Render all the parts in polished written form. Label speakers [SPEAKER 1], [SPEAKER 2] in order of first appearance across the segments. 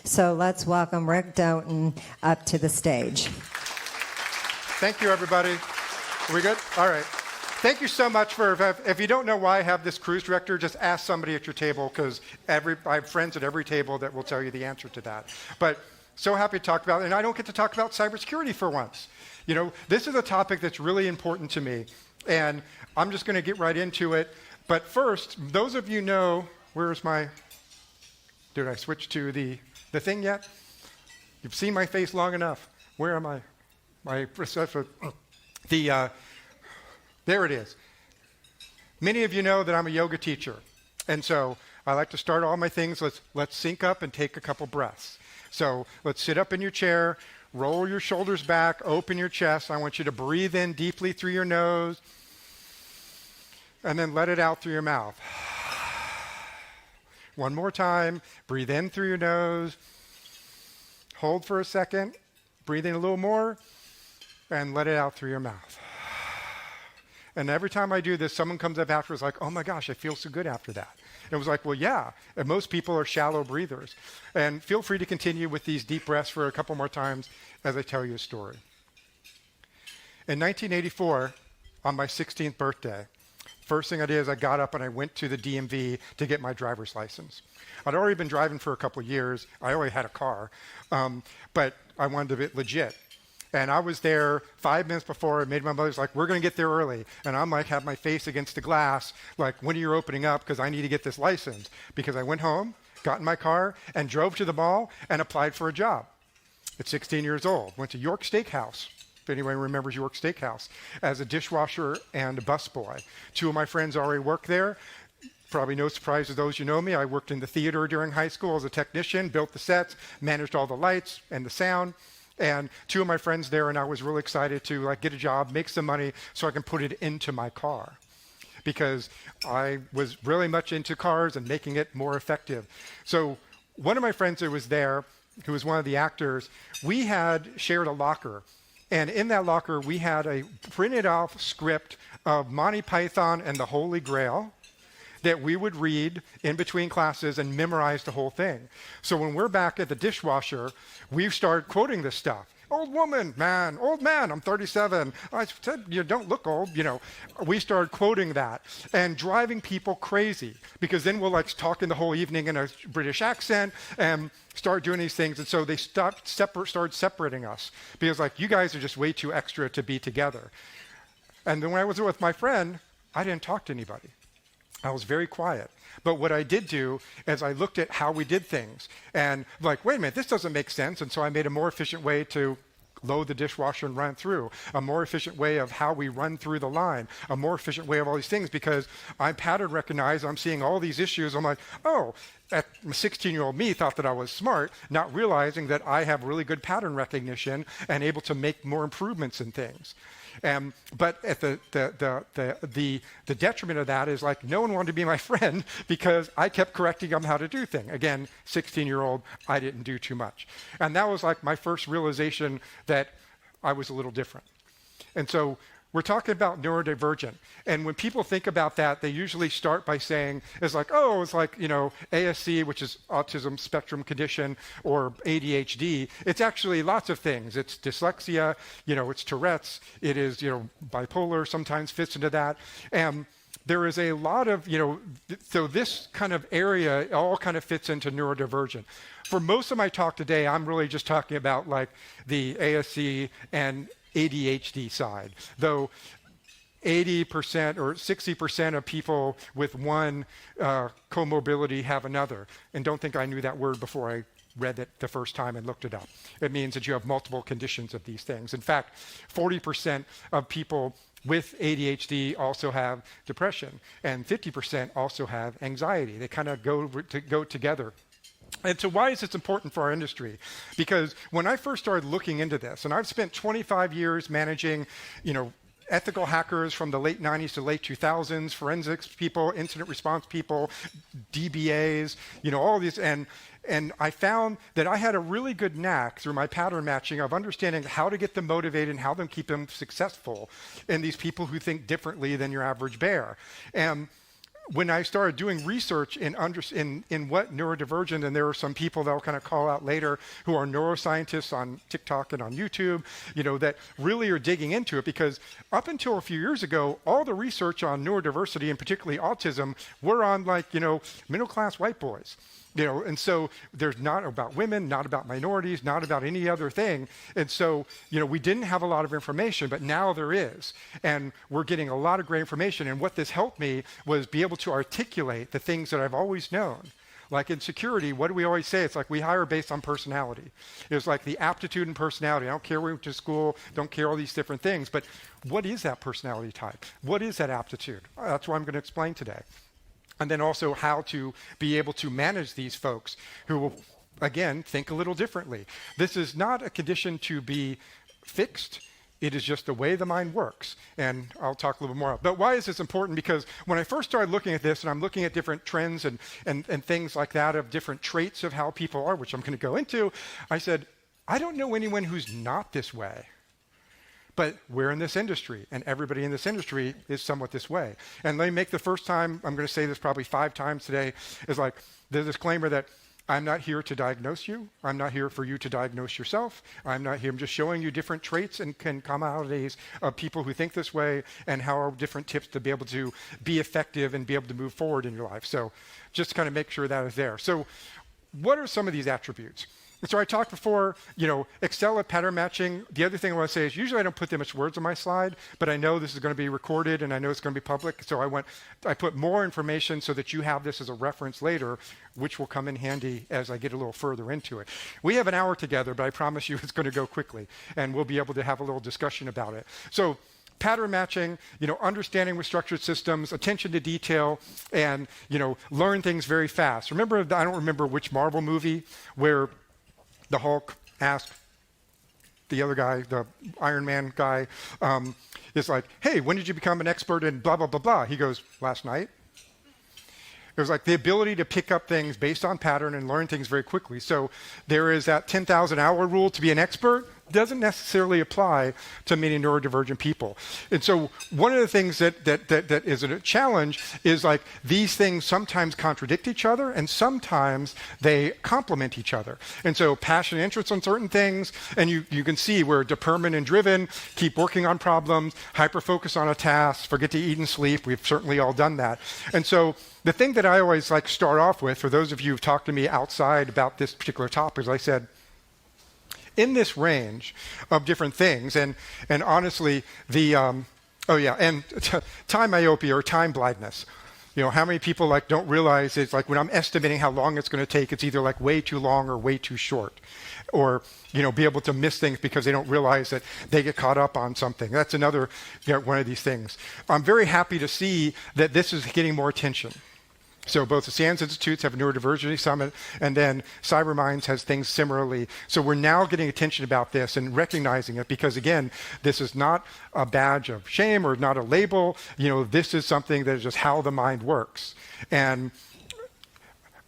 [SPEAKER 1] So let's welcome Rick Doughton up to the stage.
[SPEAKER 2] Thank you, everybody. Are we good? All right. Thank you so much for, if you don't know why I have this cruise director, just ask somebody at your table, because I have friends at every table that will tell you the answer to that. But so happy to talk about it, and I don't get to talk about cybersecurity for once. You know, this is a topic that's really important to me, and I'm just going to get right into it. But first, those of you know, where's my, did I switch to the thing yet? You've seen my face long enough. Where am I? There it is. Many of you know that I'm a yoga teacher, and so I like to start all my things. Let's sync up and take a couple breaths. So let's sit up in your chair, roll your shoulders back, open your chest. I want you to breathe in deeply through your nose, and then let it out through your mouth. One more time. Breathe in through your nose. Hold for a second. Breathe in a little more, and let it out through your mouth. And every time I do this, someone comes up afterwards like, oh my gosh, I feel so good after that. And it was like, well, yeah, and most people are shallow breathers. And feel free to continue with these deep breaths for a couple more times as I tell you a story. In 1984, on my 16th birthday, first thing I did is I got up and I went to the DMV to get my driver's license. I'd already been driving for a couple of years. I already had a car, but I wanted to be legit. And I was there 5 minutes before. I made my mother's like, we're going to get there early. And I'm like, have my face against the glass, like, when are you opening up? Because I need to get this license. Because I went home, got in my car, and drove to the mall and applied for a job. At 16 years old, went to York Steakhouse, if anyone remembers York Steakhouse, as a dishwasher and a busboy. Two of my friends already worked there. Probably no surprise to those who know me. I worked in the theater during high school as a technician, built the sets, managed all the lights and the sound. And two of my friends there, and I was really excited to get a job, make some money so I can put it into my car, because I was really much into cars and making it more effective. So one of my friends who was there, who was one of the actors, we had shared a locker. And in that locker, we had a printed off script of Monty Python and the Holy Grail that we would read in between classes and memorize the whole thing. So when we're back at the dishwasher, we start quoting this stuff. Old woman, man, old man, I'm 37. I said, you don't look old, We started quoting that and driving people crazy, because then we'll talking the whole evening in a British accent and start doing these things. And so they started separating us, because you guys are just way too extra to be together. And then when I was with my friend, I didn't talk to anybody. I was very quiet. But what I did do is I looked at how we did things and wait a minute, this doesn't make sense. And so I made a more efficient way to load the dishwasher and run through, a more efficient way of how we run through the line, a more efficient way of all these things, because I pattern recognize, I'm seeing all these issues. I'm like, oh, that 16-year-old me thought that I was smart, not realizing that I have really good pattern recognition and able to make more improvements in things. But at the detriment of that is no one wanted to be my friend, because I kept correcting them how to do things. Again, 16-year-old, I didn't do too much. And that was my first realization that I was a little different. And so we're talking about neurodivergent. And when people think about that, they usually start by saying, ASC, which is autism spectrum condition, or ADHD. It's actually lots of things. It's dyslexia, it's Tourette's, it is, bipolar sometimes fits into that. And there is a lot of, so this kind of area all kind of fits into neurodivergent. For most of my talk today, I'm really just talking about the ASC and ADHD side, though 80% or 60% of people with one comorbidity have another. And don't think I knew that word before I read it the first time and looked it up. It means that you have multiple conditions of these things. In fact, 40% of people with ADHD also have depression, and 50% also have anxiety. They kind of go together. And so why is this important for our industry? Because when I first started looking into this, and I've spent 25 years managing, ethical hackers from the late 90s to late 2000s, forensics people, incident response people, DBAs, all these, and I found that I had a really good knack through my pattern matching of understanding how to get them motivated and how to keep them successful in these people who think differently than your average bear. And when I started doing research in what neurodivergent, and there are some people that I'll kind of call out later who are neuroscientists on TikTok and on YouTube, that really are digging into it, because up until a few years ago, all the research on neurodiversity and particularly autism were on middle-class white boys. And so there's not about women, not about minorities, not about any other thing. And so, we didn't have a lot of information, but now there is. And we're getting a lot of great information. And what this helped me was be able to articulate the things that I've always known. Like in security, what do we always say? It's like we hire based on personality. It's like the aptitude and personality. I don't care where we went to school, don't care all these different things. But what is that personality type? What is that aptitude? That's what I'm going to explain today. And then also how to be able to manage these folks who will, again, think a little differently. This is not a condition to be fixed. It is just the way the mind works. And I'll talk a little bit more. But why is this important? Because when I first started looking at this, and I'm looking at different trends and things like that of different traits of how people are, which I'm going to go into, I said, I don't know anyone who's not this way. But we're in this industry, and everybody in this industry is somewhat this way. And let me make the first time, I'm going to say this probably 5 times today, is like the disclaimer that I'm not here to diagnose you. I'm not here for you to diagnose yourself. I'm not here. I'm just showing you different traits and commonalities of people who think this way, and how are different tips to be able to be effective and be able to move forward in your life. So just to kind of make sure that is there. So what are some of these attributes? So I talked before, excel at pattern matching. The other thing I want to say is usually I don't put that much words on my slide, but I know this is going to be recorded and I know it's going to be public. So I put more information so that you have this as a reference later, which will come in handy as I get a little further into it. We have an hour together, but I promise you it's going to go quickly and we'll be able to have a little discussion about it. So pattern matching, understanding with structured systems, attention to detail, and, learn things very fast. I don't remember which Marvel movie where the Hulk asked the other guy, the Iron Man guy, is like, hey, when did you become an expert in blah, blah, blah, blah? He goes, last night. It was like the ability to pick up things based on pattern and learn things very quickly. So there is that 10,000 hour rule to be an expert. Doesn't necessarily apply to many neurodivergent people. And so one of the things that is a challenge is like these things sometimes contradict each other and sometimes they complement each other. And so passion and interest on certain things, and you can see where determined and driven, keep working on problems, hyper-focus on a task, forget to eat and sleep. We've certainly all done that. And so the thing that I always like start off with, for those of you who've talked to me outside about this particular topic, is I said, in this range of different things, and honestly, time myopia or time blindness. How many people don't realize it's like when I'm estimating how long it's going to take, it's either like way too long or way too short, or be able to miss things because they don't realize that they get caught up on something. That's another one of these things. I'm very happy to see that this is getting more attention. So both the SANS Institutes have a neurodiversity summit, and then CyberMinds has things similarly. So we're now getting attention about this and recognizing it because, again, this is not a badge of shame or not a label. This is something that is just how the mind works. And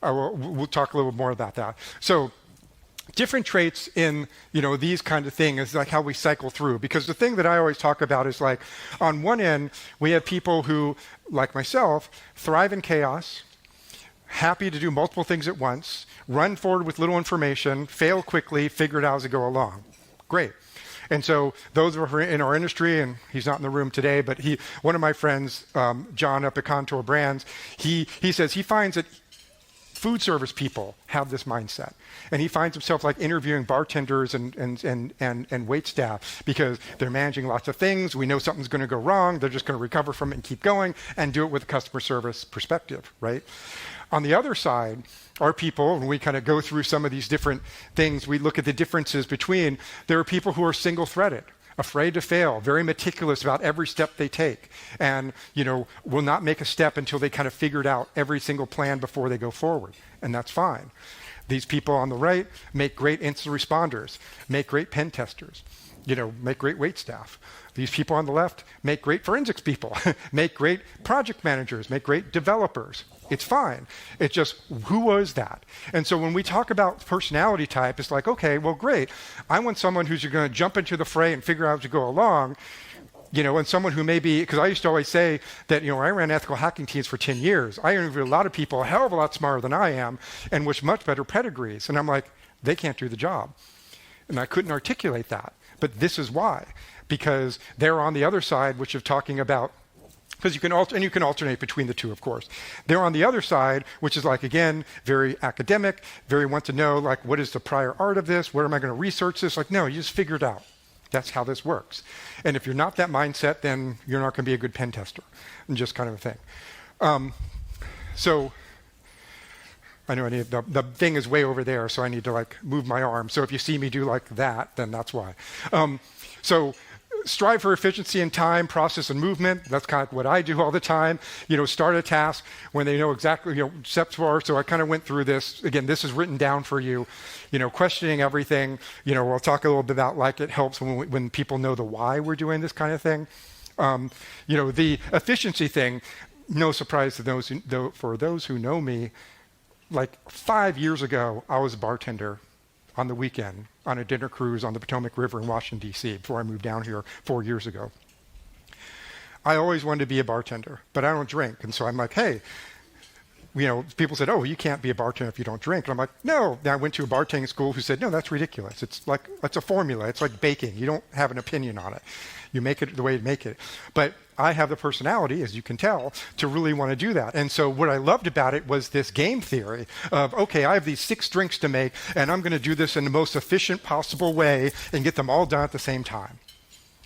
[SPEAKER 2] we'll talk a little more about that. So different traits in, these kind of things is like how we cycle through. Because the thing that I always talk about is like, on one end, we have people who, like myself, thrive in chaos, happy to do multiple things at once, run forward with little information, fail quickly, figure it out as they go along. Great. And so those who are in our industry, and he's not in the room today, but one of my friends, John up at Contour Brands, he says he finds that food service people have this mindset. And he finds himself like interviewing bartenders and wait staff because they're managing lots of things. We know something's going to go wrong. They're just going to recover from it and keep going and do it with a customer service perspective, right? On the other side are people, when we kind of go through some of these different things, we look at the differences between, there are people who are single-threaded, afraid to fail, very meticulous about every step they take, and will not make a step until they kind of figured out every single plan before they go forward, and that's fine. These people on the right make great instant responders, make great pen testers, make great wait staff. These people on the left make great forensics people, make great project managers, make great developers. It's fine. It's just, who was that? And so when we talk about personality type, it's like, okay, well, great. I want someone who's going to jump into the fray and figure out as you go along. and someone who may be, because I used to always say that, I ran ethical hacking teams for 10 years. I interviewed a lot of people a hell of a lot smarter than I am and with much better pedigrees. And I'm like, they can't do the job. And I couldn't articulate that. But this is why. Because they're on the other side, which is talking about, because you can alternate between the two, of course. They're on the other side, which is like, again, very academic, very want to know, like, what is the prior art of this? Where am I going to research this? Like, no, you just figure it out. That's how this works. And if you're not that mindset, then you're not going to be a good pen tester, and just kind of a thing. So I know the thing is way over there, so I need to like move my arm. So if you see me do like that, then that's why. So strive for efficiency in time, process, and movement. That's kind of what I do all the time. Start a task when they know exactly, Sept for. So I kind of went through this. Again, this is written down for you. Questioning everything. We'll talk a little bit about like it helps when people know the why we're doing this kind of thing. The efficiency thing, no surprise to for those who know me, like 5 years ago, I was a bartender on the weekend on a dinner cruise on the Potomac River in Washington, D.C. before I moved down here 4 years ago. I always wanted to be a bartender, but I don't drink. And so I'm like, hey, people said, oh, you can't be a bartender if you don't drink. And I'm like, no. Then I went to a bartending school who said, no, that's ridiculous. It's a formula. It's like baking. You don't have an opinion on it. You make it the way you make it. But I have the personality, as you can tell, to really want to do that. And so what I loved about it was this game theory of, okay, I have these 6 drinks to make, and I'm going to do this in the most efficient possible way and get them all done at the same time.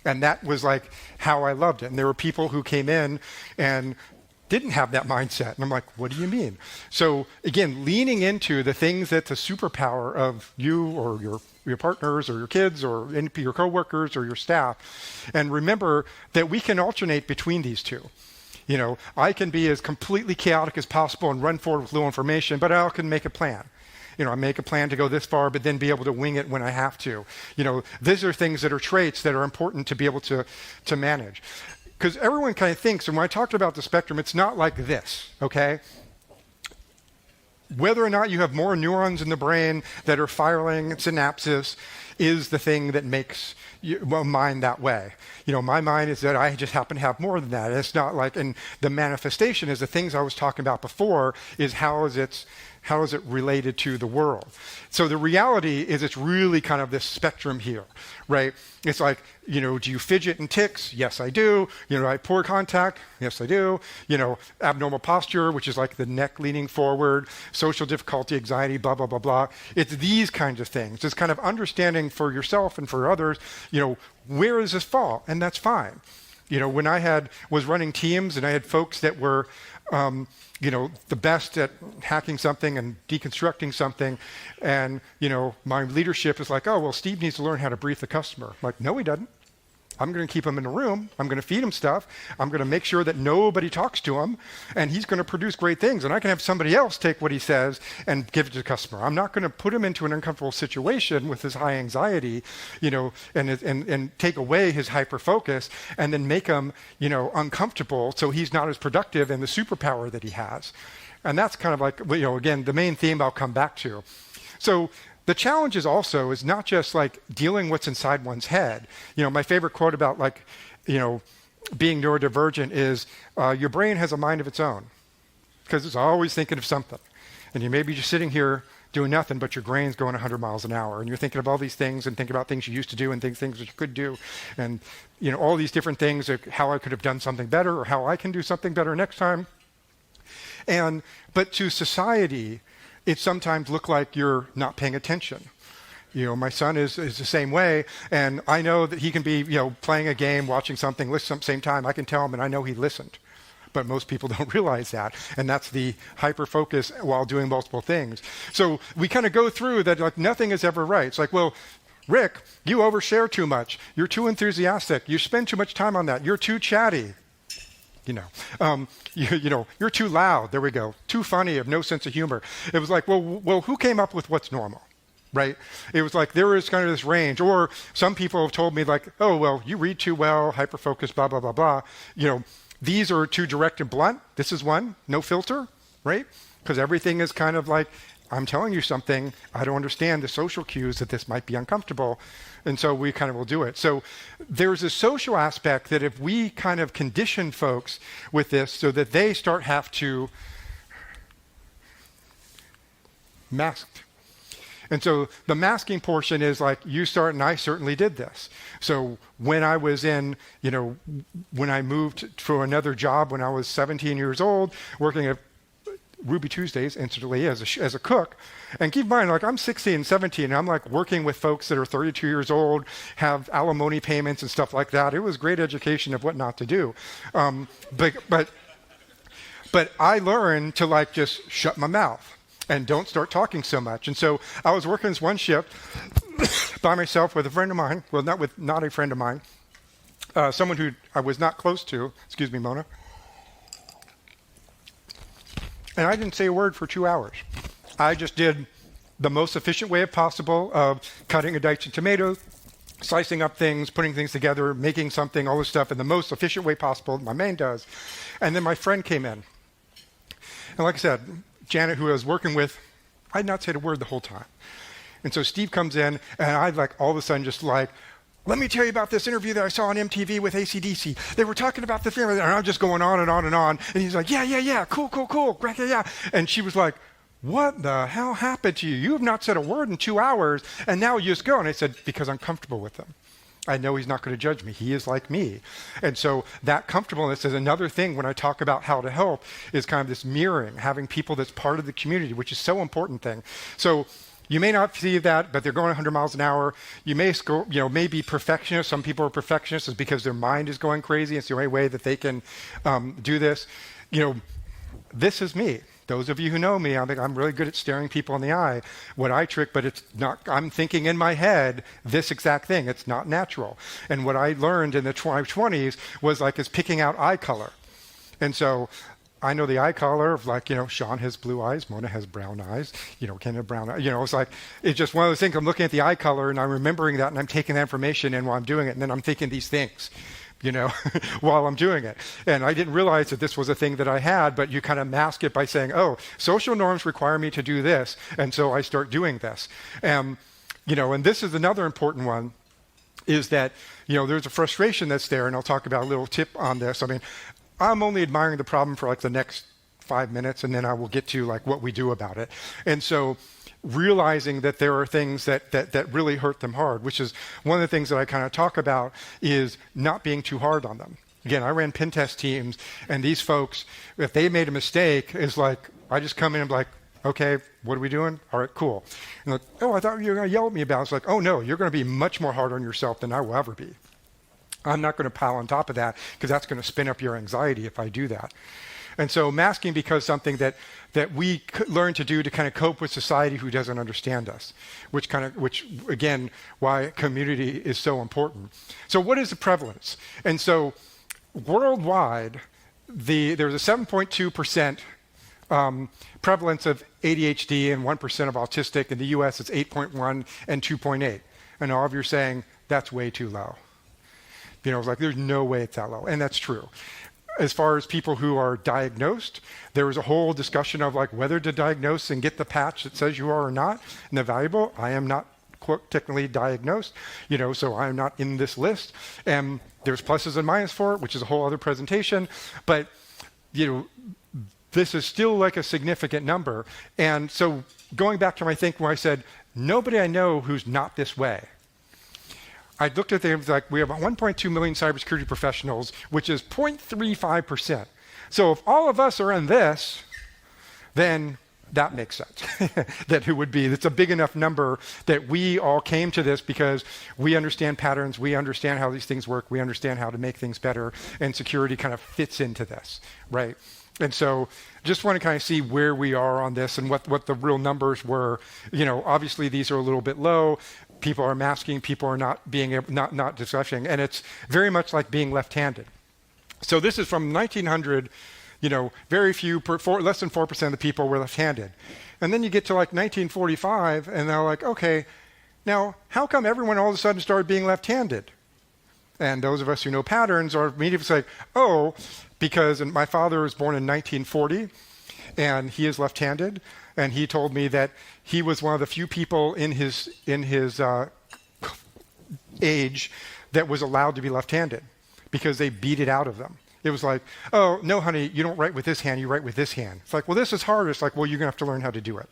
[SPEAKER 2] And that was like how I loved it. And there were people who came in and didn't have that mindset. And I'm like, what do you mean? So again, leaning into the things that's a superpower of you or your partners or your kids or your coworkers or your staff. And remember that we can alternate between these two. I can be as completely chaotic as possible and run forward with little information, but I can make a plan. I make a plan to go this far, but then be able to wing it when I have to. These are things that are traits that are important to be able to manage. Because everyone kind of thinks, and when I talked about the spectrum, it's not like this, okay? Whether or not you have more neurons in the brain that are firing synapses is the thing that makes your mind that way. My mind is that I just happen to have more than that. It's not like, and the manifestation is the things I was talking about before is how is it related to the world? So the reality is it's really kind of this spectrum here, right? It's like, do you fidget and tics? Yes, I do. I poor contact? Yes, I do. Abnormal posture, which is like the neck leaning forward, social difficulty, anxiety, blah, blah, blah, blah. It's these kinds of things. It's kind of understanding for yourself and for others, where does this fall? And that's fine. When I was running teams and I had folks that were, the best at hacking something and deconstructing something. And, my leadership is like, oh, well, Steve needs to learn how to brief the customer. I'm like, no, he doesn't. I'm going to keep him in the room. I'm going to feed him stuff. I'm going to make sure that nobody talks to him. And he's going to produce great things. And I can have somebody else take what he says and give it to the customer. I'm not going to put him into an uncomfortable situation with his high anxiety, and take away his hyper focus and then make him, uncomfortable so he's not as productive in the superpower that he has. And that's kind of like, again, the main theme I'll come back to. So the challenge is also is not just like dealing what's inside one's head. My favorite quote about being neurodivergent is your brain has a mind of its own because it's always thinking of something. And you may be just sitting here doing nothing, but your brain's going 100 miles an hour and you're thinking of all these things and thinking about things you used to do and things that you could do. And, all these different things, like how I could have done something better or how I can do something better next time. But to society, it sometimes look like you're not paying attention. My son is the same way, and I know that he can be, playing a game, watching something, listening at the same time. I can tell him, and I know he listened. But most people don't realize that, and that's the hyper-focus while doing multiple things. So we kind of go through that like nothing is ever right. It's like, well, Rick, you overshare too much. You're too enthusiastic. You spend too much time on that. You're too chatty. You're too loud. There we go. Too funny, have no sense of humor. It was like, well, who came up with what's normal, right? It was like there is kind of this range. Or some people have told me like, oh, well, you read too well, hyper-focus, blah, blah, blah, blah. These are too direct and blunt. This is one, no filter, right? Because everything is kind of like I'm telling you something, I don't understand the social cues that this might be uncomfortable. And so we kind of will do it. So there's a social aspect that if we kind of condition folks with this so that they have to mask. And so the masking portion is like, you start, and I certainly did this. So when I was when I moved to another job when I was 17 years old, working at Ruby Tuesdays, incidentally, as a cook. And keep in mind, like, I'm 16, 17, and I'm like working with folks that are 32 years old, have alimony payments and stuff like that. It was great education of what not to do. But I learned to like just shut my mouth and don't start talking so much. And so I was working this one shift by myself with a friend of mine, well, not a friend of mine, someone who I was not close to, excuse me, Mona. And I didn't say a word for 2 hours. I just did the most efficient way possible of cutting a diced tomato, slicing up things, putting things together, making something, all this stuff in the most efficient way possible, my main does. And then my friend came in. And like I said, Janet, who I was working with, I had not said a word the whole time. And so Steve comes in, and I like all of a sudden just like, let me tell you about this interview that I saw on MTV with AC/DC. They were talking about the film, and I'm just going on and on and on. And he's like, yeah, cool. Yeah. And she was like, what the hell happened to you? You have not said a word in 2 hours, and now you just go. And I said, because I'm comfortable with him. I know he's not going to judge me. He is like me. And so that comfortableness is another thing when I talk about how to help is kind of this mirroring, having people that's part of the community, which is so important thing. So you may not see that, but they're going 100 miles an hour. You may may be perfectionists. Some people are perfectionists is because their mind is going crazy. It's the only way that they can do this. This is me. Those of you who know me, I'm really good at staring people in the eye. What I trick, but it's not, I'm thinking in my head this exact thing. It's not natural. And what I learned in the 20s was like is picking out eye color. And so I know the eye color of like, Sean has blue eyes, Mona has brown eyes, Ken has brown eyes. It's just one of those things. I'm looking at the eye color and I'm remembering that and I'm taking that information in while I'm doing it. And then I'm thinking these things. While I'm doing it. And I didn't realize that this was a thing that I had, but you kind of mask it by saying, oh, social norms require me to do this. And so I start doing this. And this is another important one is that, there's a frustration that's there. And I'll talk about a little tip on this. I mean, I'm only admiring the problem for like the next 5 minutes, and then I will get to like what we do about it. And so realizing that there are things that really hurt them hard, which is one of the things that I kind of talk about is not being too hard on them. Again, I ran pen test teams, and these folks, if they made a mistake, is like, I just come in and be like, okay, what are we doing? All right, cool. And like, oh, I thought you were going to yell at me about it. It's like, oh no, you're going to be much more hard on yourself than I will ever be. I'm not going to pile on top of that because that's going to spin up your anxiety if I do that. And so masking becomes something that we learn to do to kind of cope with society who doesn't understand us, which again, why community is so important. So what is the prevalence? And so worldwide, there's a 7.2% prevalence of ADHD and 1% of autistic. In the US, it's 8.1 and 2.8. And all of you are saying, that's way too low. It's like, there's no way it's that low. And that's true. As far as people who are diagnosed, there was a whole discussion of like whether to diagnose and get the patch that says you are or not. And they're valuable. I am not technically diagnosed, so I am not in this list. And there's pluses and minuses for it, which is a whole other presentation. But, this is still like a significant number. And so going back to my thing where I said, nobody I know who's not this way. I looked at things like we have 1.2 million cybersecurity professionals, which is 0.35%. So if all of us are in this, then that makes sense. It's a big enough number that we all came to this because we understand patterns, we understand how these things work, we understand how to make things better, and security kind of fits into this, right? And so just want to kind of see where we are on this and what the real numbers were. Obviously these are a little bit low. People are masking, people are not discussing, and it's very much like being left-handed. So this is from 1900, very few, less than 4% of the people were left-handed. And then you get to like 1945, and they're like, okay, now how come everyone all of a sudden started being left-handed? And those of us who know patterns are immediately say, oh, because my father was born in 1940, and he is left-handed. And he told me that he was one of the few people in his age that was allowed to be left-handed because they beat it out of them. It was like, oh, no, honey, you don't write with this hand, you write with this hand. It's like, well, this is hard. It's like, well, you're going to have to learn how to do it.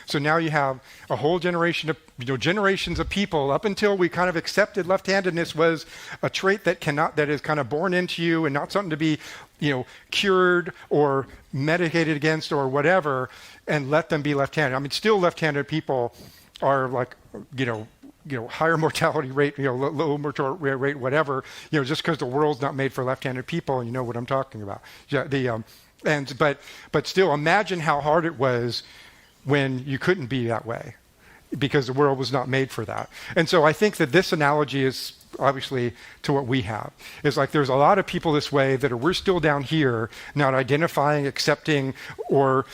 [SPEAKER 2] So now you have a whole generation of, generations of people up until we kind of accepted left-handedness was a trait that is kind of born into you and not something to be, cured or medicated against or whatever, and let them be left-handed. I mean, still left-handed people are like, higher mortality rate, low mortality rate, whatever, just because the world's not made for left-handed people, and you know what I'm talking about. Yeah, but still, imagine how hard it was when you couldn't be that way because the world was not made for that. And so I think that this analogy is obviously to what we have. It's like there's a lot of people this way that we're still down here, not identifying, accepting, or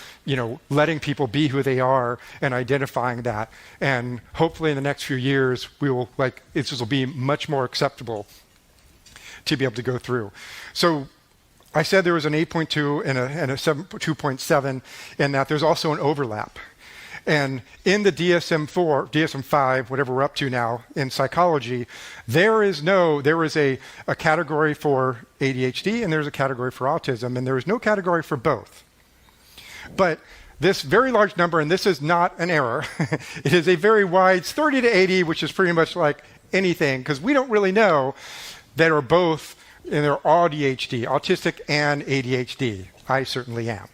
[SPEAKER 2] letting people be who they are and identifying that. And hopefully in the next few years, this will be much more acceptable to be able to go through. So I said there was an 8.2 and a 2.7, and that there's also an overlap. And in the DSM-5, whatever we're up to now in psychology, there is a category for ADHD and there's a category for autism, and there is no category for both. But this very large number, and this is not an error, it is a very wide, it's 30 to 80, which is pretty much like anything, because we don't really know that are both, and they're all ADHD, autistic and ADHD. I certainly am.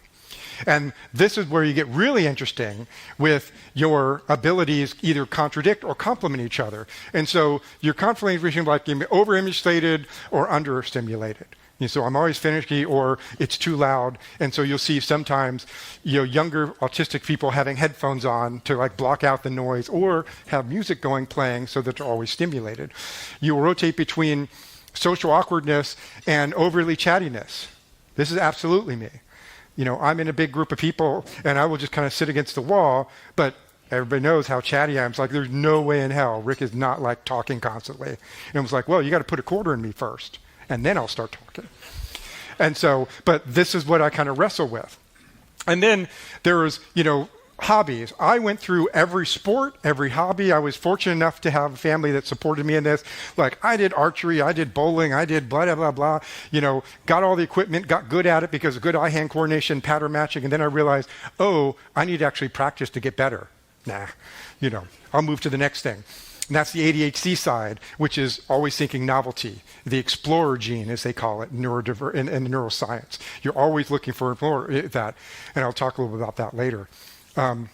[SPEAKER 2] And this is where you get really interesting with your abilities either contradict or complement each other. And so you're constantly like over-stimulated or under-stimulated. So I'm always finicky or it's too loud. And so you'll see sometimes younger autistic people having headphones on to block out the noise or have music playing so that they're always stimulated. You will rotate between social awkwardness and overly chattiness. This is absolutely me. I'm in a big group of people and I will just kind of sit against the wall, but everybody knows how chatty I am. It's like, there's no way in hell Rick is not talking constantly. And it was like, well, you got to put a quarter in me first and then I'll start talking. And so, but this is what I kind of wrestle with. And then there was, hobbies. I went through every sport, every hobby. I was fortunate enough to have a family that supported me in this. I did archery, I did bowling, I did blah, blah, blah, got all the equipment, got good at it because of good eye-hand coordination, pattern matching. And then I realized, I need to actually practice to get better. I'll move to the next thing. And that's the ADHD side, which is always seeking novelty, the explorer gene, as they call it, in neuroscience. You're always looking for that. And I'll talk a little bit about that later. And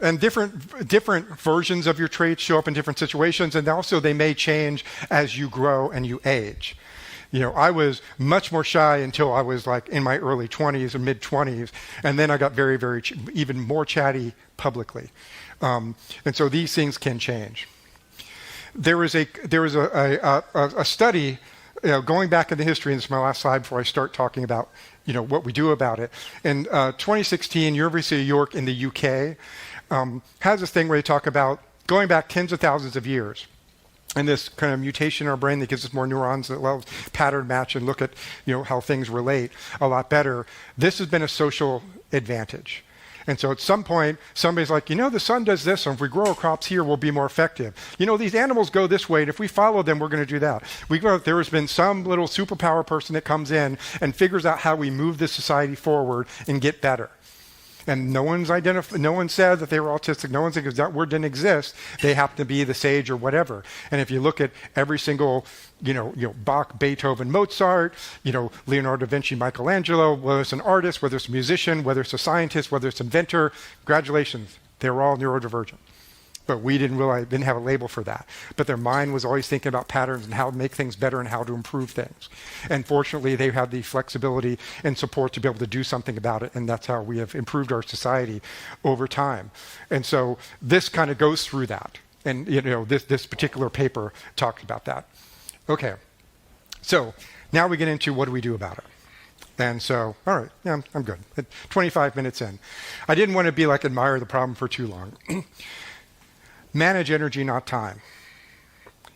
[SPEAKER 2] different versions of your traits show up in different situations, and also they may change as you grow and you age. I was much more shy until I was in my early 20s or mid 20s, and then I got very, very even more chatty publicly. And so these things can change. There was a study going back in the history, and this is my last slide before I start talking about what we do about it. In 2016, University of York in the UK has this thing where they talk about going back tens of thousands of years and this kind of mutation in our brain that gives us more neurons that allows pattern match and look at how things relate a lot better. This has been a social advantage. And so at some point, somebody's like, the sun does this, and if we grow our crops here, we'll be more effective. These animals go this way, and if we follow them, we're going to do that. There has been some little superpower person that comes in and figures out how we move this society forward and get better. And no one said that they were autistic. No one said because that word didn't exist. They happen to be the sage or whatever. And if you look at every single, Bach, Beethoven, Mozart, Leonardo da Vinci, Michelangelo, whether it's an artist, whether it's a musician, whether it's a scientist, whether it's an inventor, congratulations, they were all neurodivergent. But we didn't have a label for that. But their mind was always thinking about patterns and how to make things better and how to improve things. And fortunately, they had the flexibility and support to be able to do something about it. And that's how we have improved our society over time. And so this kind of goes through that. And this particular paper talked about that. Okay. So now we get into what do we do about it. And so, all right, yeah, I'm good. 25 minutes in. I didn't want to be admire the problem for too long. Manage energy, not time.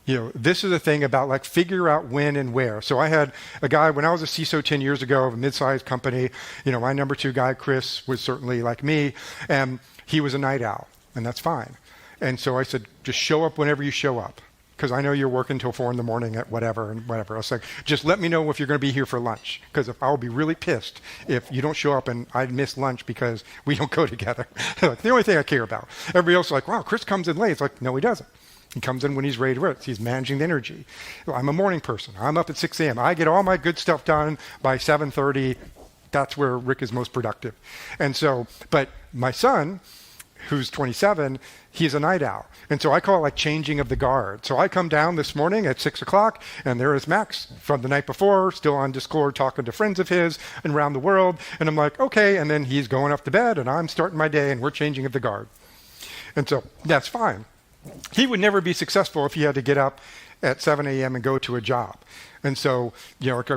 [SPEAKER 2] this is the thing about like figure out when and where. So I had a guy, when I was a CISO 10 years ago of a mid-sized company, my number 2 guy, Chris, was certainly like me, and he was a night owl, and that's fine. And so I said, just show up whenever you show up, because I know you're working till 4 a.m. at whatever and whatever. I was like, just let me know if you're going to be here for lunch, because I'll be really pissed if you don't show up and I miss lunch because we don't go together. Like, the only thing I care about. Everybody else is like, wow, Chris comes in late. It's like, no, he doesn't. He comes in when he's ready to work. He's managing the energy. I'm a morning person. I'm up at 6 a.m. I get all my good stuff done by 7:30. That's where Rick is most productive. And so, but my son, who's 27, he's a night owl. And so I call it like changing of the guard. So I come down this morning at 6 o'clock, and there is Max from the night before, still on Discord talking to friends of his and around the world. And I'm like, okay. And then he's going off to bed, and I'm starting my day, and we're changing of the guard. And so that's fine. He would never be successful if he had to get up at 7 a.m. and go to a job. And so,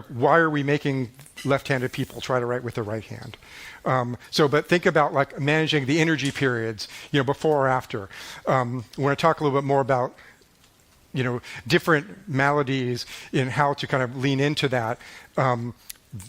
[SPEAKER 2] why are we making left-handed people try to write with their right hand? But think about like managing the energy periods, before or after. I want to talk a little bit more about, different maladies in how to kind of lean into that.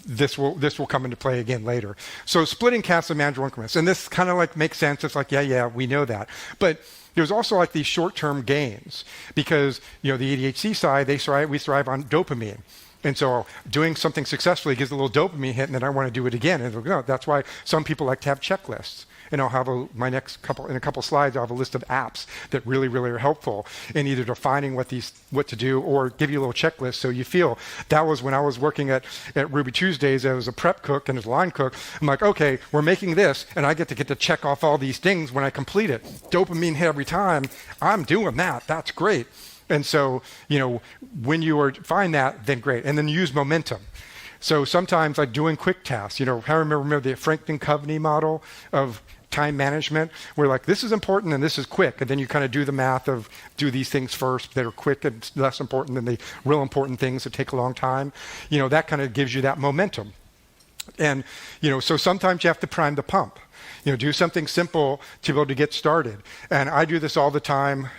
[SPEAKER 2] This will come into play again later. So splitting tasks and manageable increments. And this kind of like makes sense. It's like, yeah, we know that. But there's also like these short-term gains because, the ADHD side, we thrive on dopamine. And so doing something successfully gives a little dopamine hit, and then I want to do it again. And that's why some people like to have checklists. And I'll have in a couple slides, I'll have a list of apps that really, really are helpful in either defining what to do or give you a little checklist so you feel. That was when I was working at Ruby Tuesdays as a prep cook and as a line cook. I'm like, okay, we're making this, and I get to check off all these things when I complete it. Dopamine hit every time. I'm doing that. That's great. And so, when you find that, then great. And then use momentum. So sometimes like doing quick tasks, I remember the Franklin Covey model of time management, where like this is important and this is quick, and then you kind of do the math of do these things first that are quick and less important than the real important things that take a long time. That kind of gives you that momentum. And so sometimes you have to prime the pump. Do something simple to be able to get started. And I do this all the time,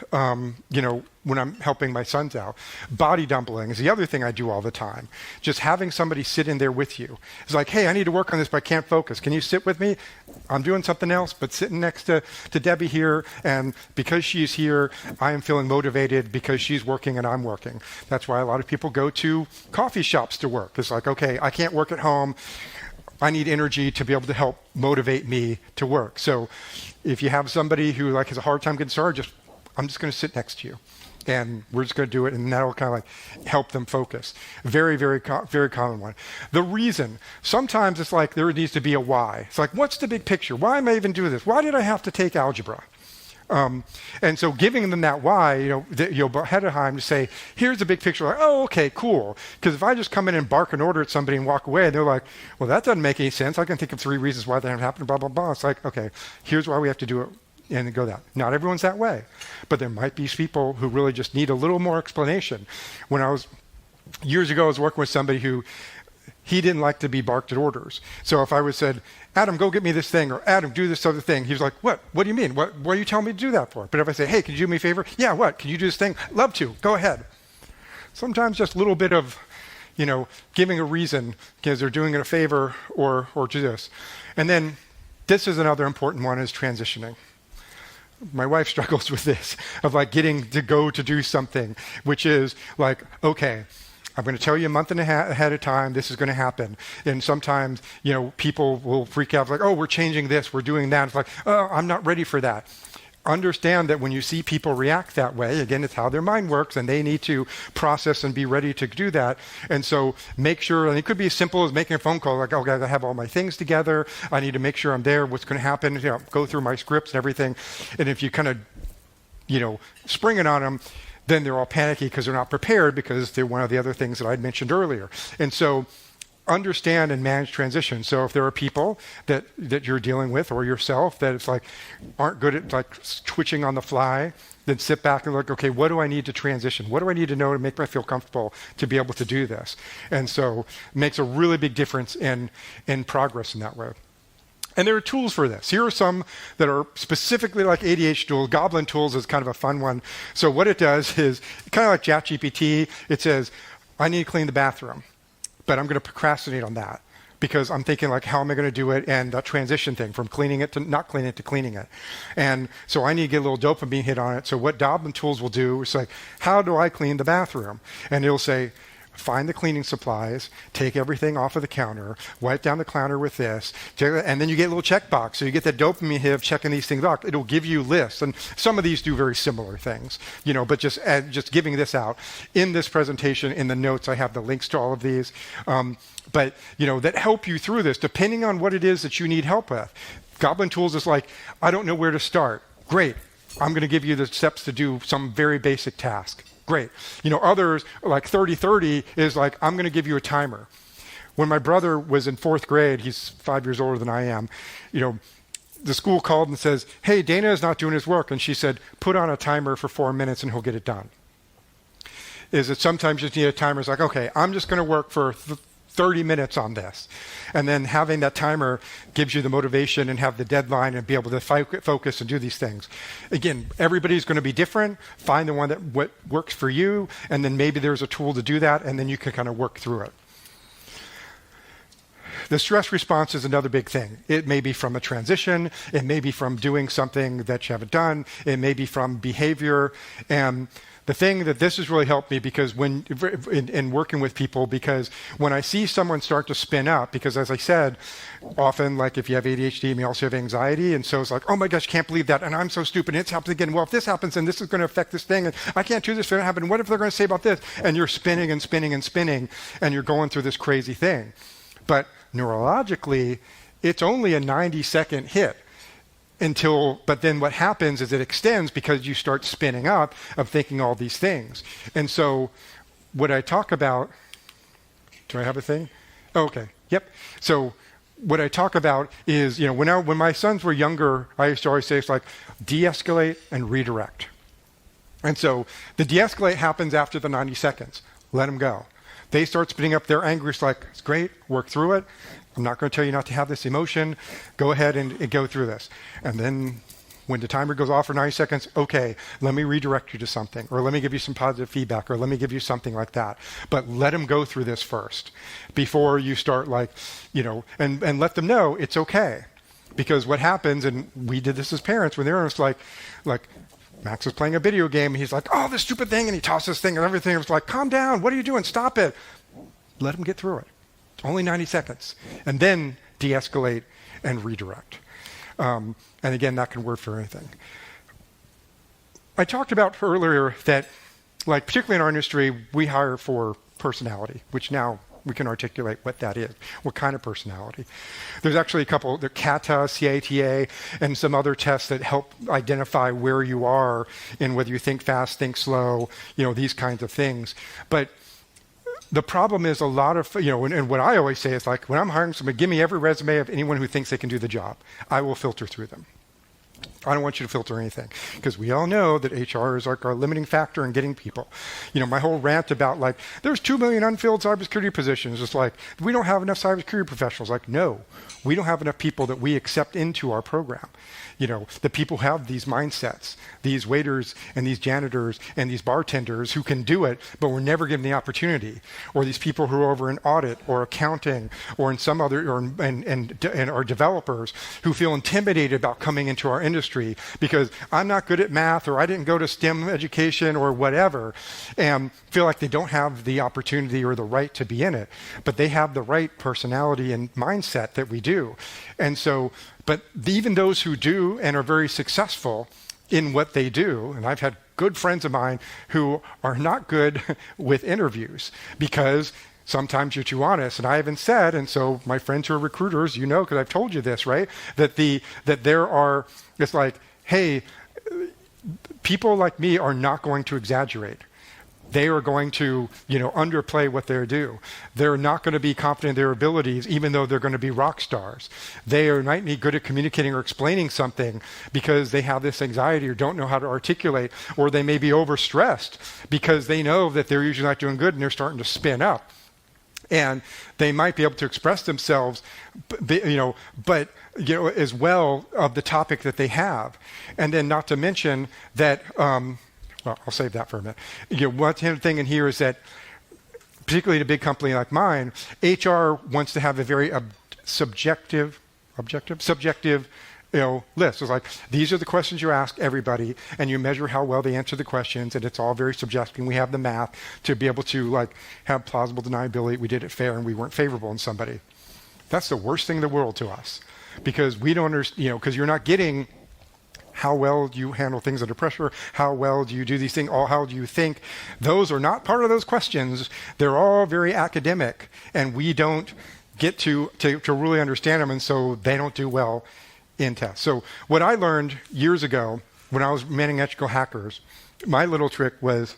[SPEAKER 2] when I'm helping my sons out. Body dumpling is the other thing I do all the time. Just having somebody sit in there with you. It's like, hey, I need to work on this, but I can't focus. Can you sit with me? I'm doing something else, but sitting next to Debbie here, and because she's here, I am feeling motivated because she's working and I'm working. That's why a lot of people go to coffee shops to work. It's like, okay, I can't work at home. I need energy to be able to help motivate me to work. So if you have somebody who like has a hard time getting started, I'm just going to sit next to you, and we're just going to do it, and that'll kind of like help them focus. Very, very, very common one. The reason, sometimes it's like there needs to be a why. It's like, what's the big picture? Why am I even doing this? Why did I have to take algebra? And so giving them that why, ahead of time to say, here's the big picture. Like, oh, okay, cool. Because if I just come in and bark an order at somebody and walk away, they're like, well, that doesn't make any sense. I can think of 3 reasons why that happened, blah, blah, blah. It's like, okay, here's why we have to do it, and go that. Not everyone's that way. But there might be people who really just need a little more explanation. Years ago, I was working with somebody who, he didn't like to be barked at orders. So if I would said, Adam, go get me this thing, or Adam, do this other thing, he was like, what? What do you mean? What are you telling me to do that for? But if I say, hey, can you do me a favor? Yeah, what? Can you do this thing? Love to. Go ahead. Sometimes just a little bit of, giving a reason because they're doing it a favor or do this. And then this is another important one, is transitioning. My wife struggles with this, of like getting to go to do something, which is like, okay, I'm going to tell you a month and a half ahead of time, this is going to happen. And sometimes, people will freak out, like, oh, we're changing this, we're doing that. It's like, oh, I'm not ready for that. Understand that when you see people react that way, again, it's how their mind works, and they need to process and be ready to do that. And so make sure, and it could be as simple as making a phone call, like, oh, I have all my things together, I need to make sure I'm there, what's going to happen, go through my scripts and everything. And if you kind of, spring it on them, then they're all panicky because they're not prepared, because they're one of the other things that I'd mentioned earlier. And so understand and manage transition. So if there are people that you're dealing with, or yourself, that it's like aren't good at like twitching on the fly, then sit back and look, okay, what do I need to transition? What do I need to know to make me feel comfortable to be able to do this? And so it makes a really big difference in progress in that way. And there are tools for this. Here are some that are specifically like ADHD tools. Goblin Tools is kind of a fun one. So what it does is, kind of like ChatGPT, it says, I need to clean the bathroom, but I'm going to procrastinate on that because I'm thinking like, how am I going to do it? And that transition thing from cleaning it to not cleaning it to cleaning it. And so I need to get a little dopamine hit on it. So what Goblin Tools will do is say, how do I clean the bathroom? And it'll say, find the cleaning supplies, take everything off of the counter, wipe down the counter with this, and then you get a little checkbox. So you get that dopamine hit of checking these things off. It'll give you lists. And some of these do very similar things, but just giving this out. In this presentation, in the notes, I have the links to all of these. But that help you through this, depending on what it is that you need help with. Goblin Tools is like, I don't know where to start. Great. I'm going to give you the steps to do some very basic task. Great. Others, like 30-30, is like, I'm going to give you a timer. When my brother was in 4th grade, he's 5 years older than I am, the school called and says, hey, Dana is not doing his work. And she said, put on a timer for 4 minutes and he'll get it done. Is that sometimes you just need a timer. It's like, okay, I'm just going to work for 30 minutes on this. And then having that timer gives you the motivation and have the deadline and be able to focus and do these things. Again, everybody's going to be different. Find the one that works for you, and then maybe there's a tool to do that, and then you can kind of work through it. The stress response is another big thing. It may be from a transition. It may be from doing something that you haven't done. It may be from behavior. And the thing that this has really helped me because in working with people, because when I see someone start to spin up, because as I said, often like if you have ADHD, you may also have anxiety. And so it's like, oh my gosh, can't believe that. And I'm so stupid. And it's happened again. Well, if this happens, then this is going to affect this thing. And I can't do this. If it happen. What if they're going to say about this? And you're spinning and spinning and spinning, and you're going through this crazy thing. But neurologically, it's only a 90-second hit. But then what happens is it extends because you start spinning up of thinking all these things. And so what I talk about, do I have a thing? Oh, okay, yep. So what I talk about is, when my sons were younger, I used to always say it's like de-escalate and redirect. And so the de-escalate happens after the 90 seconds. Let them go. They start spinning up. They're angry. It's like, it's great, work through it. I'm not going to tell you not to have this emotion. Go ahead and go through this. And then when the timer goes off for 90 seconds, okay, let me redirect you to something, or let me give you some positive feedback, or let me give you something like that. But let them go through this first before you start and let them know it's okay. Because what happens, and we did this as parents, when they're just like Max is playing a video game, and he's like, oh, this stupid thing, and he tosses this thing and everything. It was like, calm down. What are you doing? Stop it. Let him get through it. Only 90 seconds. And then de-escalate and redirect. And again, that can work for anything. I talked about earlier that, particularly in our industry, we hire for personality, which now we can articulate what that is, what kind of personality. There's actually a couple, the CATA, CATA, and some other tests that help identify where you are in whether you think fast, think slow, these kinds of things. But the problem is a lot of, and what I always say is when I'm hiring somebody, give me every resume of anyone who thinks they can do the job. I will filter through them. I don't want you to filter anything, because we all know that HR is our limiting factor in getting people. My whole rant about there's 2 million unfilled cybersecurity positions. It's we don't have enough cybersecurity professionals. No, we don't have enough people that we accept into our program. The people have these mindsets, these waiters and these janitors and these bartenders who can do it, but we're never given the opportunity. Or these people who are over in audit or accounting or in some other, and are developers who feel intimidated about coming into our industry because I'm not good at math, or I didn't go to STEM education or whatever, and feel like they don't have the opportunity or the right to be in it. But they have the right personality and mindset that we do. And so, but even those who do and are very successful in what they do, and I've had good friends of mine who are not good with interviews because sometimes you're too honest. And I haven't said, and so my friends who are recruiters, because I've told you this, right? That there are, it's like, hey, people like me are not going to exaggerate. They are going to, underplay what they do. They're not going to be confident in their abilities, even though they're going to be rock stars. They might be good at communicating or explaining something because they have this anxiety or don't know how to articulate, or they may be overstressed because they know that they're usually not doing good and they're starting to spin up. And they might be able to express themselves, but as well of the topic that they have. And then not to mention that, well, I'll save that for a minute. One thing in here is that, particularly in a big company like mine, HR wants to have a very subjective list. It's like, these are the questions you ask everybody, and you measure how well they answer the questions, and it's all very subjective. And we have the math to be able to have plausible deniability. We did it fair, and we weren't favorable in somebody. That's the worst thing in the world to us, because we don't understand, because you're not getting how well do you handle things under pressure, how well do you do these things, how do you think. Those are not part of those questions. They're all very academic, and we don't get to really understand them, and so they don't do well in tests. So what I learned years ago when I was managing ethical hackers, my little trick was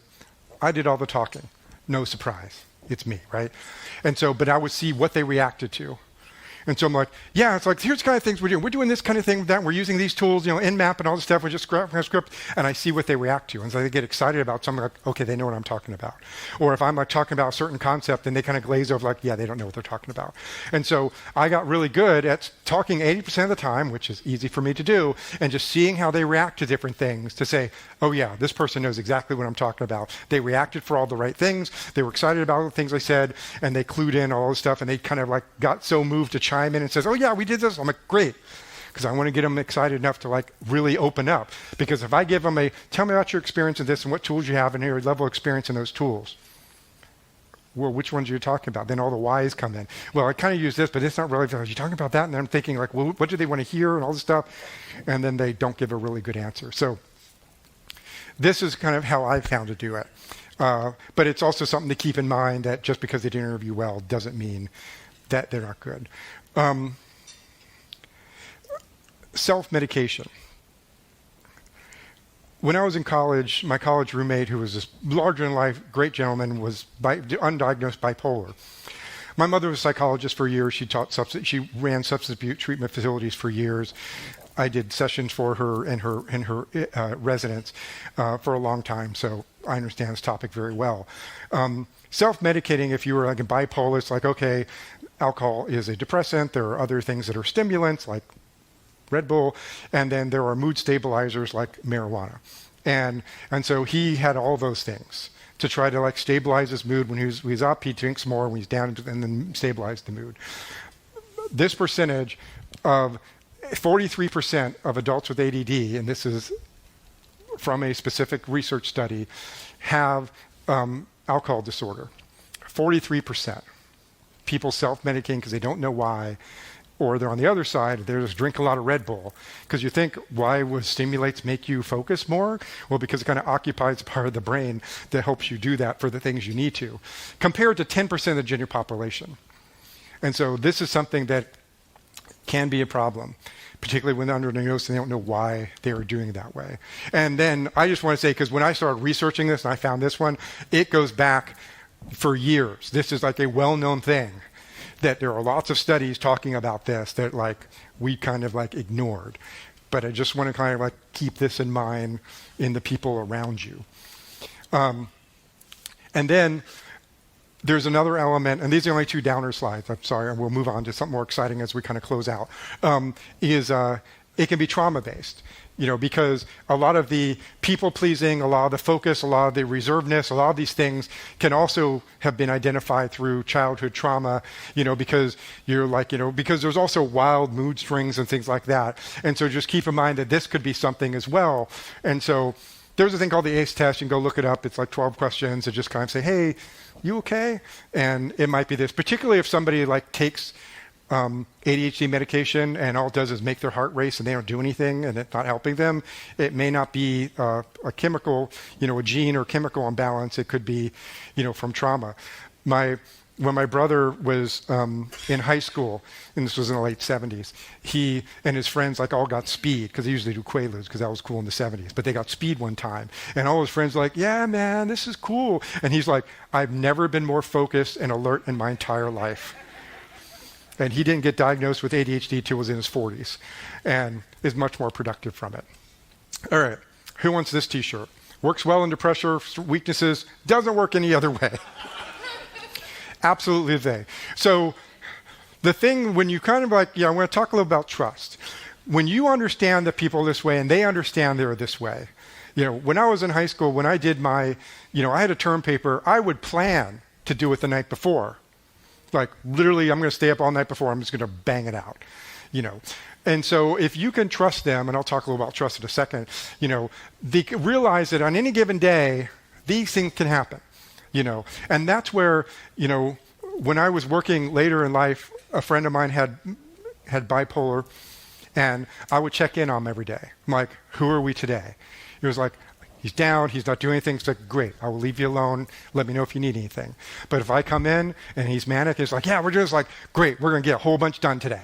[SPEAKER 2] I did all the talking. No surprise. It's me, right? And so, but I would see what they reacted to. And so I'm like, yeah, it's like, here's the kind of things we're doing. We're doing this kind of thing with that. We're using these tools, Nmap and all this stuff. We just script, and I see what they react to. And so they get excited about something like, okay, they know what I'm talking about. Or if I'm talking about a certain concept, then they kind of glaze over yeah, they don't know what they're talking about. And so I got really good at talking 80% of the time, which is easy for me to do, and just seeing how they react to different things to say, oh yeah, this person knows exactly what I'm talking about. They reacted for all the right things. They were excited about the things I said, and they clued in all this stuff, and they kind of got so moved to chime in and says, oh yeah, we did this. I'm like, great. Because I want to get them excited enough to really open up. Because if I give them tell me about your experience in this and what tools you have and your level of experience in those tools. Well, which ones are you talking about? Then all the whys come in. Well, I kind of use this, but it's not really, are you talking about that? And then I'm thinking well, what do they want to hear and all this stuff? And then they don't give a really good answer. So this is kind of how I found to do it. But it's also something to keep in mind that just because they didn't interview well doesn't mean that they're not good. Self-medication. When I was in college, my college roommate, who was this larger-than-life, great gentleman, was undiagnosed bipolar. My mother was a psychologist for years. She ran substance abuse treatment facilities for years. I did sessions for her in her residence for a long time, so I understand this topic very well. Self-medicating, if you were a bipolar, it's okay, alcohol is a depressant. There are other things that are stimulants, like Red Bull, and then there are mood stabilizers like marijuana. And so he had all those things to try to stabilize his mood. When he's up, he drinks more. When he's down, and then stabilize the mood. This percentage of 43% of adults with ADD, and this is from a specific research study, have alcohol disorder. 43%. People self-medicating because they don't know why, or they're on the other side, they just drink a lot of Red Bull. Because you think, why would stimulates make you focus more? Well, because it kind of occupies a part of the brain that helps you do that for the things you need to, compared to 10% of the general population. And so this is something that can be a problem, particularly when they're underdiagnosed and they don't know why they are doing it that way. And then I just want to say, because when I started researching this and I found this one, it goes back for years. This is a well-known thing, that there are lots of studies talking about this that we kind of ignored. But I just want to kind of keep this in mind in the people around you. And then there's another element, and these are only 2 downer slides. I'm sorry, and we'll move on to something more exciting as we kind of close out. It can be trauma-based. Because a lot of the people-pleasing, a lot of the focus, a lot of the reservedness, a lot of these things can also have been identified through childhood trauma, because because there's also wild mood swings and things like that. And so just keep in mind that this could be something as well. And so there's a thing called the ACE test. You can go look it up. It's 12 questions that just kind of say, hey, you okay? And it might be this, particularly if somebody takes ADHD medication and all it does is make their heart race and they don't do anything and it's not helping them. It may not be a chemical, a gene or chemical imbalance. It could be, from trauma. When my brother was in high school, and this was in the late 70s, he and his friends all got speed, because they usually do Quaaludes because that was cool in the 70s, but they got speed one time. And all his friends were yeah, man, this is cool. And he's I've never been more focused and alert in my entire life. And he didn't get diagnosed with ADHD until he was in his 40s and is much more productive from it. All right, who wants this t-shirt? Works well under pressure, weaknesses, doesn't work any other way. Absolutely they. So the thing when you kind of like, I want to talk a little about trust. When you understand that people are this way and they understand they're this way, when I was in high school, when I did my, I had a term paper, I would plan to do it the night before. Like literally, I'm going to stay up all night before, I'm just going to bang it out, And so if you can trust them, and I'll talk a little about trust in a second, they realize that on any given day, these things can happen, And that's where, when I was working later in life, a friend of mine had bipolar, and I would check in on him every day. I'm like, who are we today? He was like, he's down, he's not doing anything. It's like, great, I will leave you alone. Let me know if you need anything. But if I come in and he's manic, it's like, yeah, we're just like, great, we're going to get a whole bunch done today.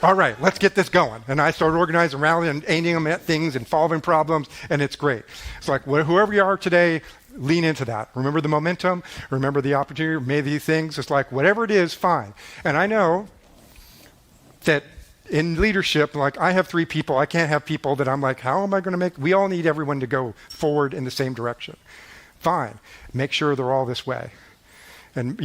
[SPEAKER 2] All right, let's get this going. And I started organizing, rallying, and aiming them at things and solving problems, and it's great. It's like, whoever you are today, lean into that. Remember the momentum, remember the opportunity, maybe these things. It's like, whatever it is, fine. And I know that in leadership, like I have 3 people, I can't have people that I'm like, how am I going to make, we all need everyone to go forward in the same direction. Fine, make sure they're all this way. And,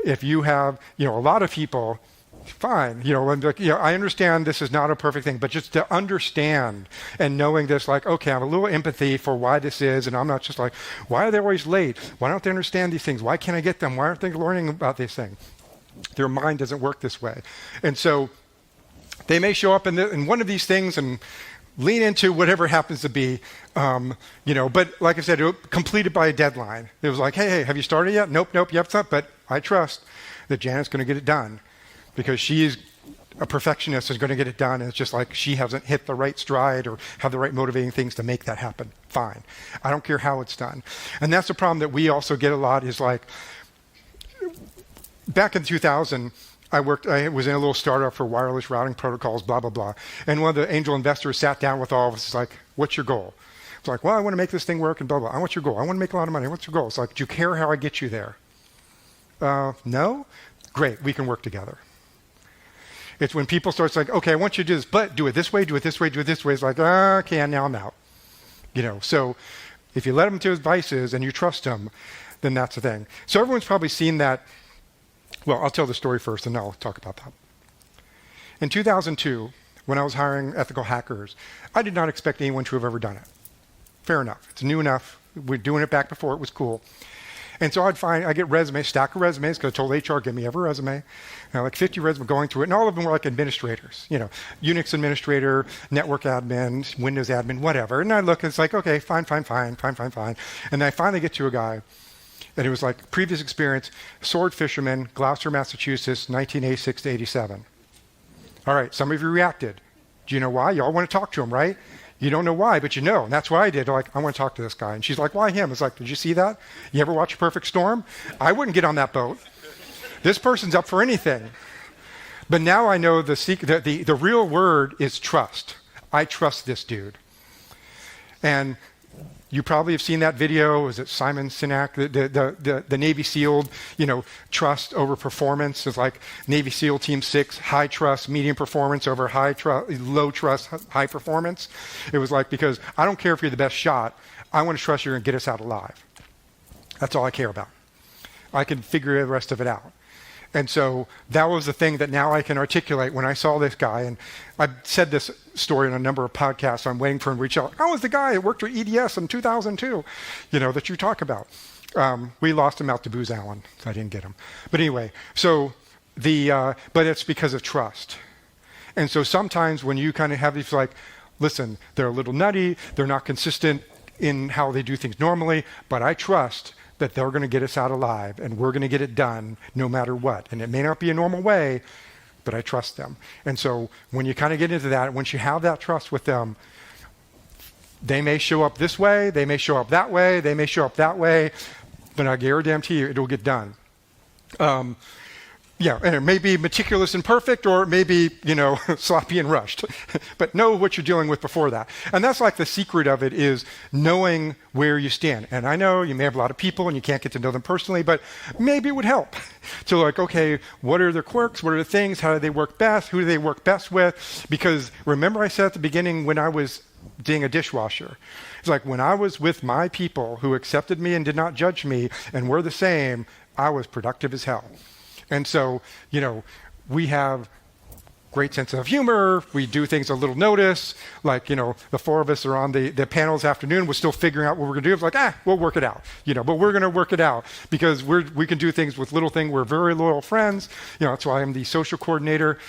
[SPEAKER 2] if you have, a lot of people, fine, I understand this is not a perfect thing, but just to understand and knowing this, like, okay, I have a little empathy for why this is, and I'm not just like, why are they always late? Why don't they understand these things? Why can't I get them? Why aren't they learning about these things? Their mind doesn't work this way. And so they may show up in one of these things and lean into whatever it happens to be, but like I said, completed by a deadline. It was like, hey, have you started yet? Nope, yep, but I trust that Janet's going to get it done because she's a perfectionist, is going to get it done. And it's just like she hasn't hit the right stride or have the right motivating things to make that happen. Fine. I don't care how it's done. And that's the problem that we also get a lot is like, back in 2000, I was in a little startup for wireless routing protocols, blah, blah, blah. And one of the angel investors sat down with all of us, like, what's your goal? It's like, well, I want to make this thing work and blah, blah. What's your goal? I want to make a lot of money. What's your goal? It's like, do you care how I get you there? No? Great, we can work together. It's when people start saying, okay, I want you to do this, but do it this way, do it this way, do it this way. It's like, okay, now I'm out. So if you let them to his vices and you trust him, then that's the thing. So everyone's probably seen that. Well, I'll tell the story first, and then I'll talk about that. In 2002, when I was hiring ethical hackers, I did not expect anyone to have ever done it. Fair enough. It's new enough. We're doing it back before it was cool. And so I get resumes, stack of resumes, because I told HR, give me every resume. Like 50 resumes going through it, and all of them were like administrators, Unix administrator, network admin, Windows admin, whatever. And I look, and it's like, okay, fine. And I finally get to a guy. And it was like previous experience, sword fisherman, Gloucester, Massachusetts, 1986 to 87. All right, some of you reacted. Do you know why? You all want to talk to him, right? You don't know why, but you know. And that's what I did. Like, I want to talk to this guy. And she's like, why him? It's like, did you see that? You ever watch Perfect Storm? I wouldn't get on that boat. This person's up for anything. But now I know the secret. The real word is trust. I trust this dude. And you probably have seen that video. Is it Simon Sinek, the Navy SEAL, trust over performance? It's like Navy SEAL Team 6, high trust, medium performance over low trust, high performance. It was like, because I don't care if you're the best shot. I want to trust you're going to get us out alive. That's all I care about. I can figure the rest of it out. And so that was the thing that now I can articulate when I saw this guy. And I've said this story in a number of podcasts. So I'm waiting for him to reach out. I was the guy that worked with EDS in 2002, that you talk about. We lost him out to Booz Allen, so I didn't get him. But anyway, so but it's because of trust. And so sometimes when you kind of have these like, listen, they're a little nutty. They're not consistent in how they do things normally, but I trust that they're going to get us out alive and we're going to get it done no matter what. And it may not be a normal way, but I trust them. And so when you kind of get into that, once you have that trust with them, they may show up this way, they may show up that way, they may show up that way, but I guarantee you it'll get done. And it may be meticulous and perfect, or it may be, sloppy and rushed. But know what you're dealing with before that. And that's like the secret of it, is knowing where you stand. And I know you may have a lot of people and you can't get to know them personally, but maybe it would help to like, okay, what are their quirks? What are the things? How do they work best? Who do they work best with? Because remember I said at the beginning when I was being a dishwasher, it's like when I was with my people who accepted me and did not judge me and were the same, I was productive as hell. And so, we have great sense of humor. We do things a little notice. Like, the four of us are on the panel this afternoon. We're still figuring out what we're going to do. It's like, we'll work it out. But we're going to work it out because we can do things with little things. We're very loyal friends. That's why I'm the social coordinator,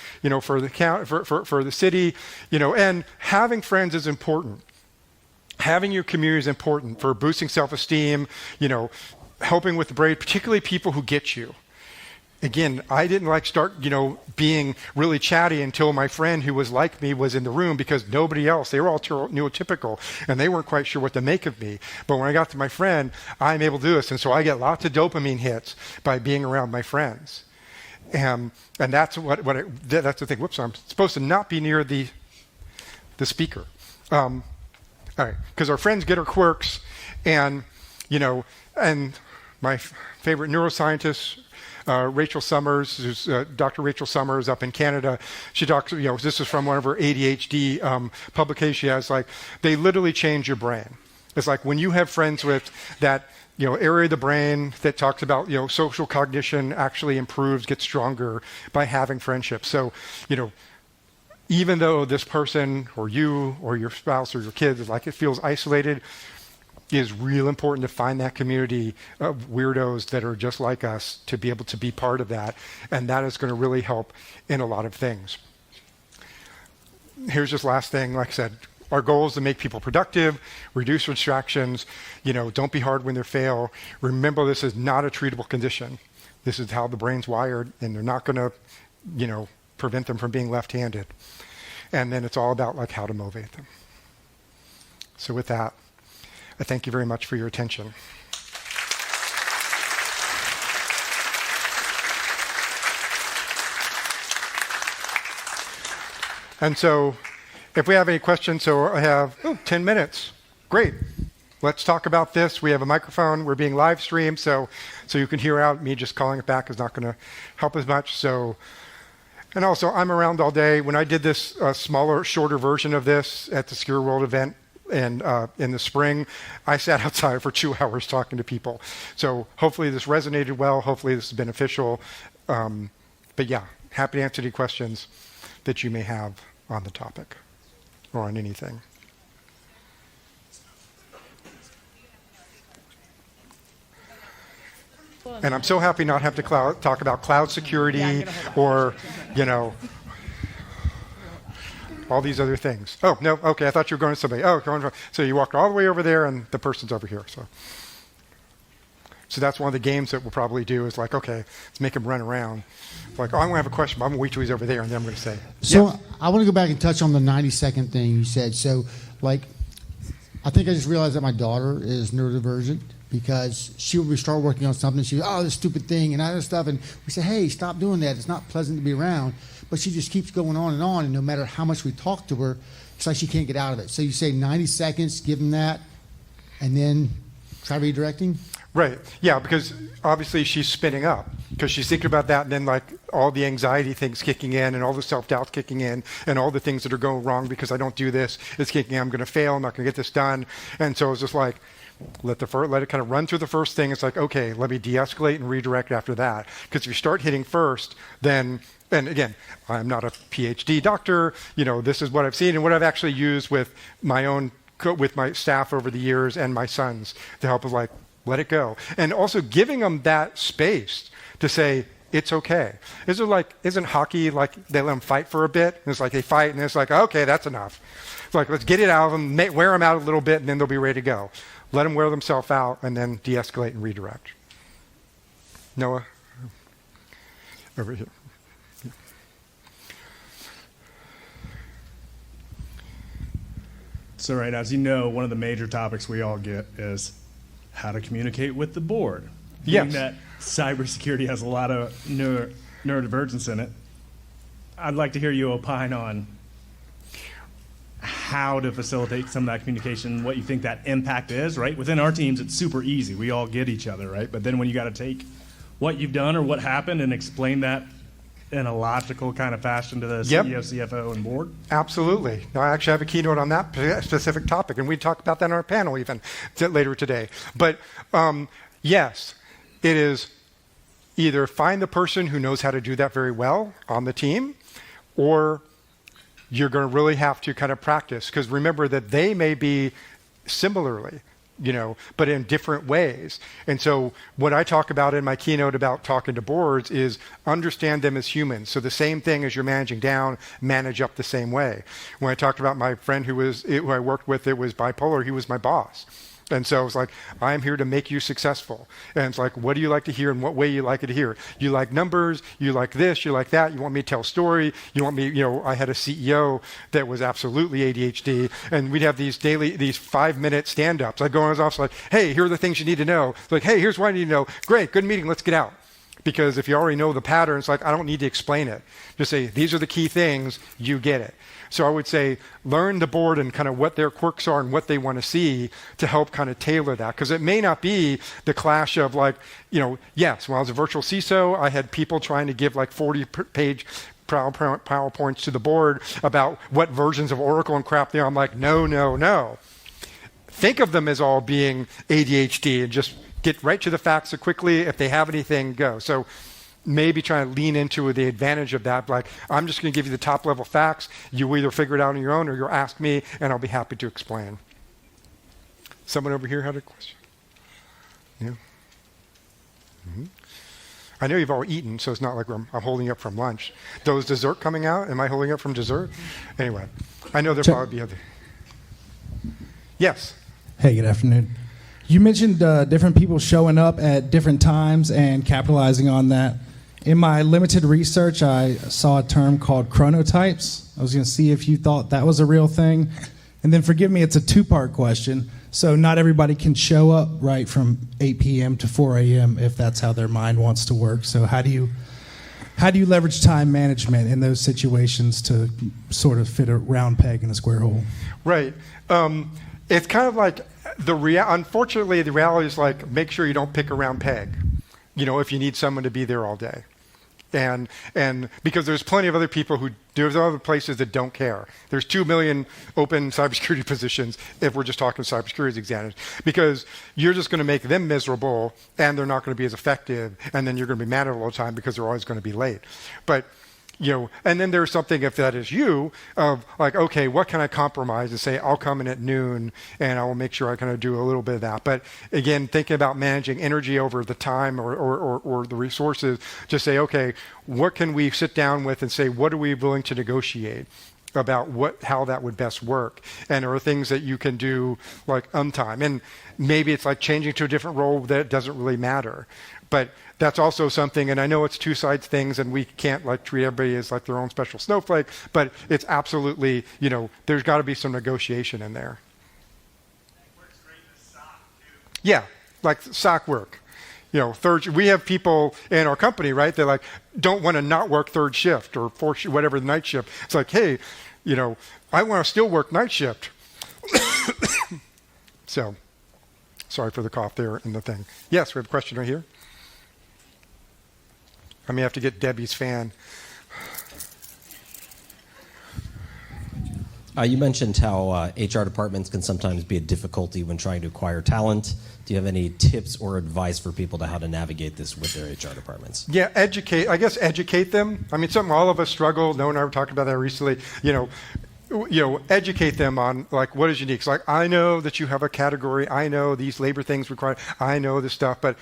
[SPEAKER 2] for the city. And having friends is important. Having your community is important for boosting self-esteem. Helping with the brain, particularly people who get you. Again, I didn't start, being really chatty until my friend who was like me was in the room, because nobody else, they were all neurotypical and they weren't quite sure what to make of me. But when I got to my friend, I'm able to do this. And so I get lots of dopamine hits by being around my friends. And that's that's the thing. Whoops, I'm supposed to not be near the speaker. All right, because our friends get our quirks, and, and my favorite neuroscientist, Rachel Summers, who's Dr. Rachel Summers up in Canada. She talks, this is from one of her ADHD publications. She has they literally change your brain. It's like when you have friends with that, area of the brain that talks about, social cognition actually improves, gets stronger by having friendships. So, even though this person or you or your spouse or your kids it feels isolated, it is real important to find that community of weirdos that are just like us to be able to be part of that. And that is going to really help in a lot of things. Here's just last thing. Like I said, our goal is to make people productive, reduce distractions, don't be hard when they fail. Remember, this is not a treatable condition. This is how the brain's wired, and they're not going to, prevent them from being left-handed. And then it's all about how to motivate them. So with that, I thank you very much for your attention. And so if we have any questions, so I have 10 minutes. Great. Let's talk about this. We have a microphone. We're being live streamed, so you can hear out. Me just calling it back is not going to help as much. So, and also, I'm around all day. When I did this smaller, shorter version of this at the Secure World event, and in the spring, I sat outside for 2 hours talking to people. So hopefully this resonated well. Hopefully this is beneficial. But yeah, happy to answer any questions that you may have on the topic or on anything. And I'm so happy not have to talk about cloud security or, all these other things. Oh, no, okay, I thought you were going to somebody. Oh, so you walked all the way over there and the person's over here. So that's one of the games that we'll probably do is okay, let's make him run around. I'm going to have a question, but I'm going to wait till he's over there and then I'm going to say.
[SPEAKER 3] So
[SPEAKER 2] yeah.
[SPEAKER 3] I want to go back and touch on the 90-second thing you said. So I think I just realized that my daughter is neurodivergent because she would start working on something. She goes, this stupid thing and other stuff. And we say, hey, stop doing that. It's not pleasant to be around. But she just keeps going on. And no matter how much we talk to her, it's like she can't get out of it. So you say 90 seconds, give them that, and then try redirecting?
[SPEAKER 2] Right. Yeah, because obviously she's spinning up because she's thinking about that, and then all the anxiety things kicking in and all the self-doubt kicking in and all the things that are going wrong because I don't do this. It's kicking in. I'm going to fail. I'm not going to get this done. And so it's just let it kind of run through the first thing. It's okay, let me de-escalate and redirect after that. Because if you start hitting first, then... And again, I'm not a PhD doctor. This is what I've seen and what I've actually used with my staff over the years and my sons to help us let it go. And also giving them that space to say, it's okay. Isn't hockey they let them fight for a bit? And it's they fight and it's okay, that's enough. It's let's get it out of them, wear them out a little bit, and then they'll be ready to go. Let them wear themselves out and then de-escalate and redirect. Noah? Over here.
[SPEAKER 4] So, right, as you know, one of the major topics we all get is how to communicate with the board.
[SPEAKER 2] Yes.
[SPEAKER 4] Being that cybersecurity has a lot of neurodivergence in it, I'd like to hear you opine on how to facilitate some of that communication, what you think that impact is, right? Within our teams, it's super easy. We all get each other, right? But then when you got to take what you've done or what happened and explain that in a logical kind of fashion to the CEO, CFO, and board?
[SPEAKER 2] Absolutely. Now, I actually have a keynote on that specific topic, and we talk about that on our panel even later today. But yes, it is either find the person who knows how to do that very well on the team, or you're going to really have to kind of practice, because remember that they may be similarly, but in different ways. And so what I talk about in my keynote about talking to boards is understand them as humans. So the same thing as you're managing down, manage up the same way. When I talked about my friend who I worked with, it was bipolar, he was my boss. And so it's like, I'm here to make you successful. And it's like, what do you like to hear and what way you like it to hear? You like numbers, you like this, you like that, you want me to tell a story, you want me, I had a CEO that was absolutely ADHD, and we'd have these 5-minute stand-ups. I'd go in his office like, hey, here are the things you need to know. It's like, hey, here's what I need to know. Great, good meeting, let's get out. Because if you already know the patterns, like, I don't need to explain it. Just say, these are the key things, you get it. So I would say, learn the board and kind of what their quirks are and what they want to see to help kind of tailor that. Because it may not be the clash of like, yes, when I was a virtual CISO, I had people trying to give like 40-page PowerPoints to the board about what versions of Oracle and crap they are. I'm like, no. Think of them as all being ADHD and just get right to the facts so quickly. If they have anything, go. So maybe try to lean into the advantage of that. Like, I'm just going to give you the top level facts. You either figure it out on your own or you'll ask me and I'll be happy to explain. Someone over here had a question? Yeah. Mm-hmm. I know you've all eaten, so it's not like I'm holding up from lunch. Those dessert coming out, am I holding up from dessert? Anyway, I know there'll probably be other. Yes.
[SPEAKER 5] Hey, good afternoon. You mentioned different people showing up at different times and capitalizing on that. In my limited research, I saw a term called chronotypes. I was going to see if you thought that was a real thing. And then forgive me, it's a two-part question. So not everybody can show up right from 8 p.m. to 4 a.m. if that's how their mind wants to work. So how do you leverage time management in those situations to sort of fit a round peg in a square hole?
[SPEAKER 2] Right. It's kind of like unfortunately, the reality is like, make sure you don't pick a round peg, if you need someone to be there all day. And because there's plenty of other people there's other places that don't care. There's 2 million open cybersecurity positions if we're just talking cybersecurity examiners, because you're just going to make them miserable and they're not going to be as effective. And then you're going to be mad all the time because they're always going to be late. But and then there's something, if that is you, of like, okay, what can I compromise and say, I'll come in at noon and I will make sure I kind of do a little bit of that. But again, thinking about managing energy over the time or the resources, just say, okay, what can we sit down with and say, what are we willing to negotiate about how that would best work? And there are things that you can do like untime. And maybe it's like changing to a different role that doesn't really matter. But that's also something, and I know it's two sides things, and we can't like treat everybody as like their own special snowflake, but it's absolutely, there's got to be some negotiation in there.
[SPEAKER 4] That works great in the SOC too.
[SPEAKER 2] Yeah, like SOC work. We have people in our company, right? They like don't want to not work third shift or whatever the night shift. It's like, hey, I want to still work night shift. So, sorry for the cough there in the thing. Yes, we have a question right here. I may have to get Debbie's fan.
[SPEAKER 6] You mentioned how HR departments can sometimes be a difficulty when trying to acquire talent. Do you have any tips or advice for people to how to navigate this with their HR departments?
[SPEAKER 2] Yeah, educate them. I mean, something all of us struggle. Noah and I were talking about that recently. Educate them on like what is unique. It's like, I know that you have a category. I know these labor things required. I know this stuff, but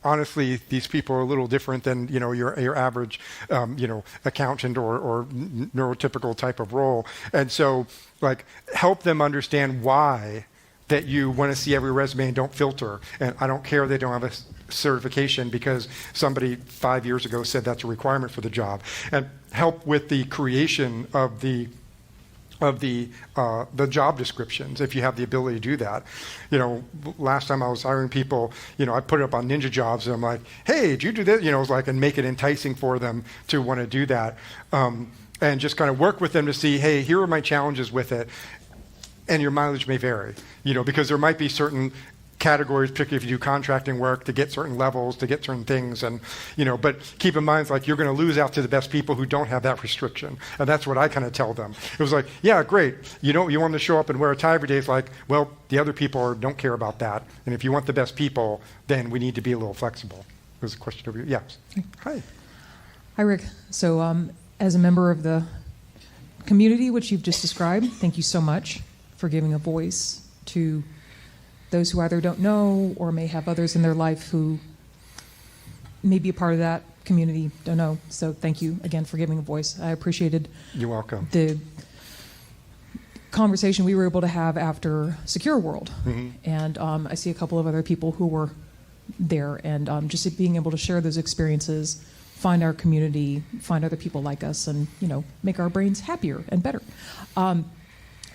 [SPEAKER 2] honestly, these people are a little different than your average accountant or neurotypical type of role. And so, like, help them understand why that you want to see every resume and don't filter. And I don't care they don't have a certification because somebody 5 years ago said that's a requirement for the job. And help with the creation of the job descriptions, if you have the ability to do that. Last time I was hiring people, I put it up on Ninja Jobs, and I'm like, hey, did you do this? It was like, and make it enticing for them to want to do that. And just kind of work with them to see, hey, here are my challenges with it. And your mileage may vary, because there might be certain categories, particularly if you do contracting work, to get certain levels, to get certain things, and but keep in mind, it's like you're going to lose out to the best people who don't have that restriction, and that's what I kind of tell them. It was like, yeah, great, you want to show up and wear a tie every day. It's like, well, the other people don't care about that, and if you want the best people, then we need to be a little flexible. there's a question over here. Yes. Hi.
[SPEAKER 7] Hi, Rick. So, as a member of the community, which you've just described, thank you so much for giving a voice to those who either don't know or may have others in their life who may be a part of that community, don't know. So, thank you again for giving a voice. I appreciated
[SPEAKER 2] You're welcome.
[SPEAKER 7] the conversation we were able to have after Secure World. And I see a couple of other people who were there, and just being able to share those experiences, find our community, find other people like us, and make our brains happier and better.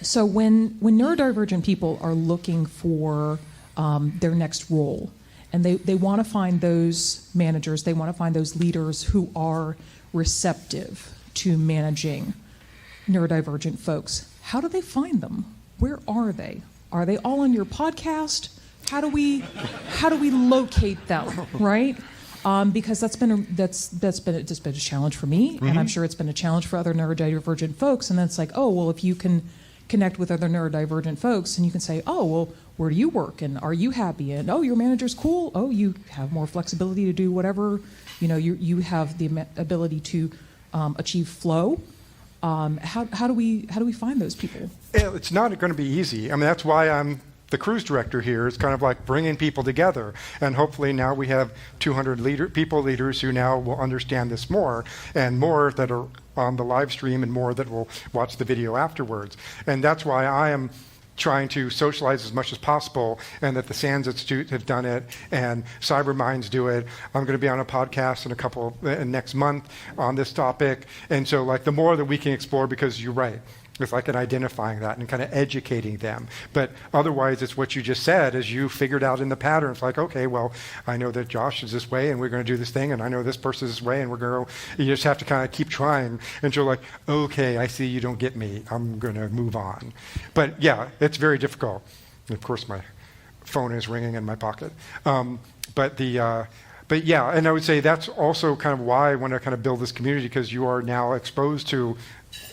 [SPEAKER 7] So when neurodivergent people are looking for their next role, and they want to find those managers, they want to find those leaders who are receptive to managing neurodivergent folks, how do they find them? Where are they? Are they all on your podcast? How do we locate them, right? Because that's been a challenge for me, and I'm sure it's been a challenge for other neurodivergent folks. And then it's like, oh, well, if you can connect with other neurodivergent folks, and you can say, oh, well, where do you work, and are you happy, and oh, your manager's cool, oh, you have more flexibility to do whatever, you have the ability to achieve flow. How do we find those people?
[SPEAKER 2] It's not going to be easy. I mean, that's why I'm the cruise director here. It's kind of like bringing people together. And hopefully now we have 200 leaders who now will understand this more, and more that are on the live stream, and more that will watch the video afterwards. And that's why I am trying to socialize as much as possible, and that the SANS Institute have done it, and CyberMinds do it. I'm going to be on a podcast next month on this topic. And so the more that we can explore, because you're right, it's like identifying that and kind of educating them. But otherwise, it's what you just said, as you figured out in the pattern. It's like, okay, well, I know that Josh is this way, and we're going to do this thing, and I know this person is this way, and we're going to, you just have to kind of keep trying until okay, I see you don't get me. I'm going to move on. But yeah, it's very difficult. And of course, my phone is ringing in my pocket. But yeah, and I would say that's also kind of why I want to kind of build this community, because you are now exposed to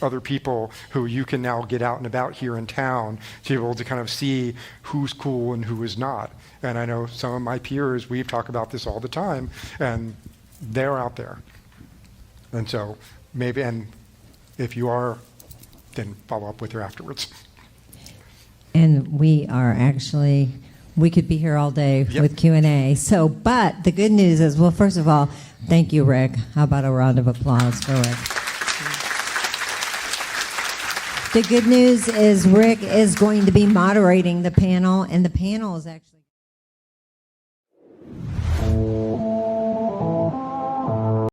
[SPEAKER 2] other people who you can now get out and about here in town to be able to kind of see who's cool and who is not. And I know some of my peers, we talk about this all the time, and they're out there. And so maybe, and if you are, then follow up with her afterwards.
[SPEAKER 1] And we could be here all day with Q&A. So, but the good news is, well, first of all, thank you, Rick. How about a round of applause for Rick? The good news is Rick is going to be moderating the panel, and the panel is actually...